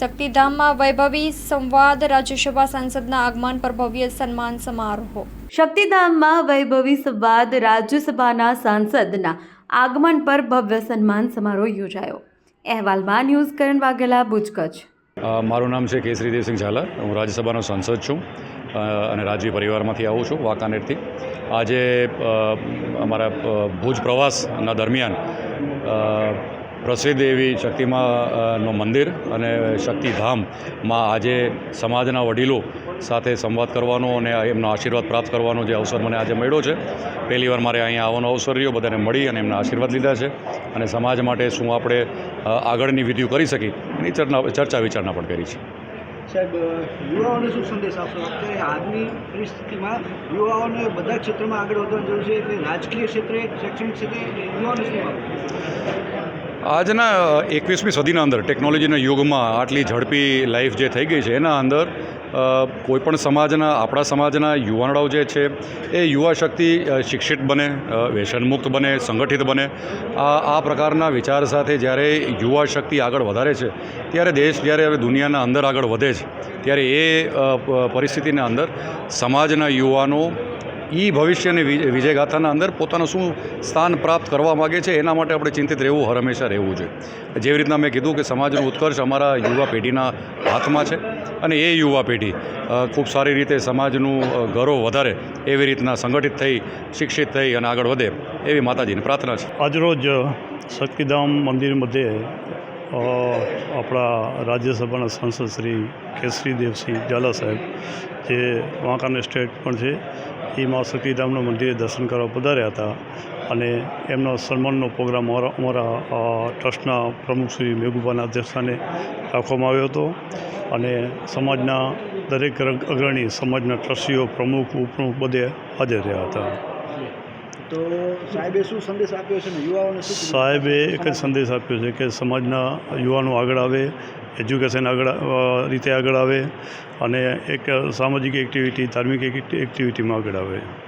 શક્તિધામમાં વૈભવી સંવાદ રાજ્યસભા સાંસદના આગમન પર ભવ્ય સન્માન સમારોહ। શક્તિધામમાં વૈભવી સંવાદ રાજ્યસભાના સાંસદના આગમન પર ભવ્ય સન્માન સમારોહ યોજાયો। અહેવાલમાં ન્યૂઝ કરણ વાઘેલા, ભુજ, કચ્છ। મારું નામ છે કેસરી દેવસિંહ ઝાલા। હું રાજ્યસભાનો સાંસદ છું અને રાજવી પરિવારમાંથી આવું છું, વાંકાનેરથી। આજે અમારા ભુજ પ્રવાસના દરમિયાન પ્રસિદ્ધ એવી શક્તિમાનો મંદિર અને શક્તિધામમાં આજે સમાજના વડીલો સાથે સંવાદ કરવાનો અને એમનો આશીર્વાદ પ્રાપ્ત કરવાનો જે અવસર મને આજે મળ્યો છે। પહેલીવાર મારે અહીંયા આવવાનો અવસર રહ્યો, બધાને મળી અને એમના આશીર્વાદ લીધા છે અને સમાજ માટે શું આપણે આગળની વિધિઓ કરી શકી એની ચર્ચા વિચારણા પણ કરી છે। સાહેબ, યુવાઓને શું સંદેશ આપશો? અત્યારે આજની પરિસ્થિતિમાં યુવાઓને બધા ક્ષેત્રમાં આગળ વધવાની જરૂર છે, એટલે રાજકીય ક્ષેત્રે, શૈક્ષણિક ક્ષેત્રે યુવાઓને શું આપો? આજના 21મી સદીના અંદર ટેકનોલોજીના યુગમાં આટલી ઝડપી લાઈફ જે થઈ ગઈ છે એના અંદર કોઈપણ સમાજના, આપણા સમાજના યુવાનડાઓ જે છે એ યુવા શક્તિ શિક્ષિત બને, વ્યસનમુક્ત બને, સંગઠિત બને। આ પ્રકારના વિચાર સાથે જ્યારે યુવા શક્તિ આગળ વધારે છે ત્યારે દેશ જ્યારે હવે દુનિયાના અંદર આગળ વધે છે ત્યારે એ પરિસ્થિતિના અંદર સમાજના યુવાનો ભવિષ્યની વિજયગાથાના અંદર પોતાનું શું સ્થાન પ્રાપ્ત કરવા માગે છે એના માટે આપણે ચિંતિત રહેવું, હંમેશા રહેવું જોઈએ। જેવી રીતના મેં કીધું કે સમાજનું ઉત્કર્ષ અમારા યુવા પેઢીના હાથમાં છે અને એ યુવા પેઢી ખૂબ સારી રીતે સમાજનું ગૌરવ વધારે એવી રીતના સંગઠિત થઈ, શિક્ષિત થઈ અને આગળ વધે એવી માતાજીની પ્રાર્થના છે। આજરોજ શક્તિધામ મંદિર મધ્યે આપણા રાજ્યસભાના સાંસદ શ્રી કેસરી દેવસિંહ ઝાલા સાહેબ, જે વાંકાનેર સ્ટેટ પણ છે, એ મા શક્તિધામના મંદિરે દર્શન કરવા પધાર્યા હતા અને એમનો સન્માનનો પ્રોગ્રામ અમારા ટ્રસ્ટના પ્રમુખ શ્રી મેઘુભાના અધ્યક્ષસ્થાને રાખવામાં આવ્યો હતો અને સમાજના દરેક અગ્રણી, સમાજના ટ્રસ્ટીઓ, પ્રમુખ, ઉપપ્રમુખ બધે હાજર રહ્યા હતા। તો સાહેબે શું સંદેશ આપ્યો છે ને યુવાઓને શું? સાહેબે એક જ સંદેશ આપ્યો છે કે સમાજના યુવાનો આગળ આવે, એજ્યુકેશન રીતે આગળ આવે અને એક સામાજિક એક્ટિવિટી, ધાર્મિક એક્ટિવિટીમાં આગળ આવે।